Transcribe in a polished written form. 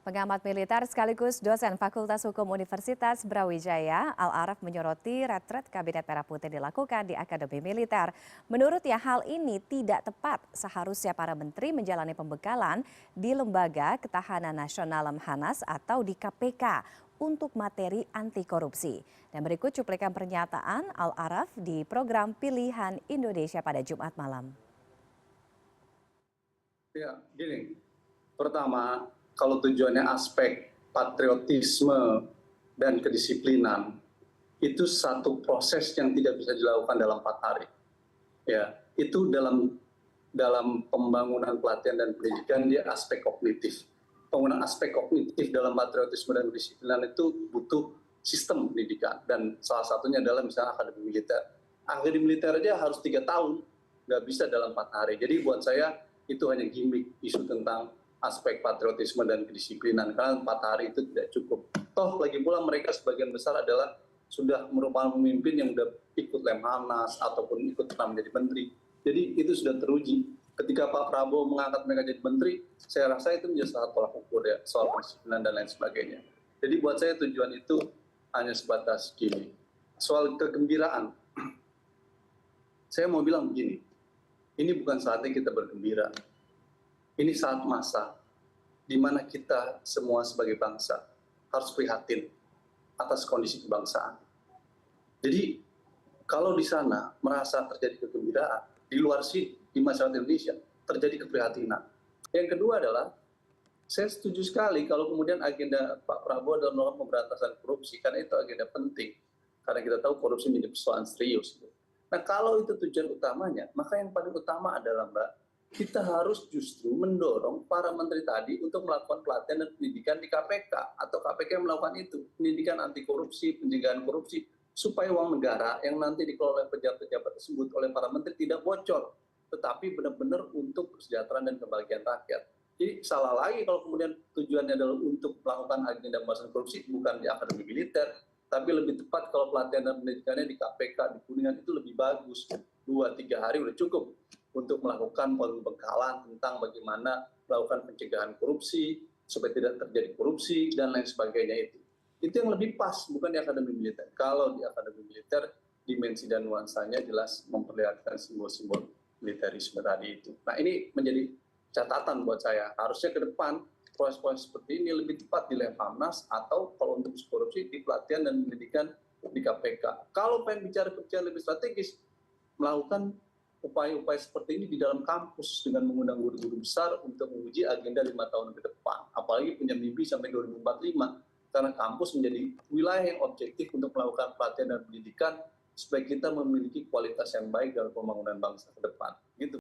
Pengamat militer sekaligus dosen Fakultas Hukum Universitas Brawijaya, Al-Araf menyoroti retret Kabinet Merah Putih dilakukan di Akademi Militer. Menurutnya hal ini tidak tepat. Seharusnya para menteri menjalani pembekalan di Lembaga Ketahanan Nasional Lemhanas atau di KPK untuk materi anti korupsi. Dan berikut cuplikan pernyataan Al-Araf di program Pilihan Indonesia pada Jumat malam. Ya, gini. Pertama, kalau tujuannya aspek patriotisme dan kedisiplinan, itu satu proses yang tidak bisa dilakukan dalam 4 hari. Ya, itu dalam pembangunan pelatihan dan pendidikan dia aspek kognitif. Penggunaan aspek kognitif dalam patriotisme dan kedisiplinan itu butuh sistem pendidikan, dan salah satunya adalah misalnya akademi militer. Akademi militer aja harus 3 tahun, nggak bisa dalam 4 hari. Jadi buat saya itu hanya gimmick isu tentang aspek patriotisme dan kedisiplinan, karena 4 hari itu tidak cukup. Toh lagi pula mereka sebagian besar adalah sudah merupakan pemimpin yang sudah ikut Lemhanas ataupun ikut pernah menjadi menteri. Jadi itu sudah teruji. Ketika Pak Prabowo mengangkat mereka jadi menteri, saya rasa itu menjadi salah tolak ukur ya, soal kedisiplinan dan lain sebagainya. Jadi buat saya tujuan itu hanya sebatas gini. Soal kegembiraan, saya mau bilang begini, ini bukan saatnya kita bergembira. Ini saat masa di mana kita semua sebagai bangsa harus prihatin atas kondisi kebangsaan. Jadi kalau di sana merasa terjadi kegembiraan, di luar sini, di masyarakat Indonesia terjadi keprihatinan. Yang kedua adalah, saya setuju sekali kalau kemudian agenda Pak Prabowo dalam melakukan pemberantasan korupsi, karena itu agenda penting. Karena kita tahu korupsi menjadi persoalan serius. Nah kalau itu tujuan utamanya, maka yang paling utama adalah kita harus justru mendorong para menteri tadi untuk melakukan pelatihan dan pendidikan di KPK, atau KPK yang melakukan itu, pendidikan anti korupsi, pencegahan korupsi, supaya uang negara yang nanti dikelola oleh pejabat-pejabat tersebut oleh para menteri tidak bocor, tetapi benar-benar untuk kesejahteraan dan kebahagiaan rakyat. Jadi salah lagi kalau kemudian tujuannya adalah untuk melakukan agenda pemberantasan korupsi bukan di akademi militer, tapi lebih tepat kalau pelatihan dan pendidikannya di KPK, di Kuningan itu lebih bagus. 2-3 hari udah cukup untuk melakukan pembekalan tentang bagaimana melakukan pencegahan korupsi, supaya tidak terjadi korupsi, dan lain sebagainya itu. Itu yang lebih pas, bukan di akademi militer. Kalau di akademi militer, dimensi dan nuansanya jelas memperlihatkan simbol-simbol militerisme tadi itu. Nah ini menjadi catatan buat saya. Harusnya ke depan, proses-proses seperti ini lebih tepat di Lemhanas, atau kalau untuk korupsi di pelatihan dan pendidikan di KPK. Kalau pengen bicara kebijakan lebih strategis, melakukan upaya-upaya seperti ini di dalam kampus dengan mengundang guru-guru besar untuk menguji agenda 5 tahun ke depan. Apalagi punya mimpi sampai 2045, karena kampus menjadi wilayah yang objektif untuk melakukan pelatihan dan pendidikan supaya kita memiliki kualitas yang baik dalam pembangunan bangsa ke depan. Gitu.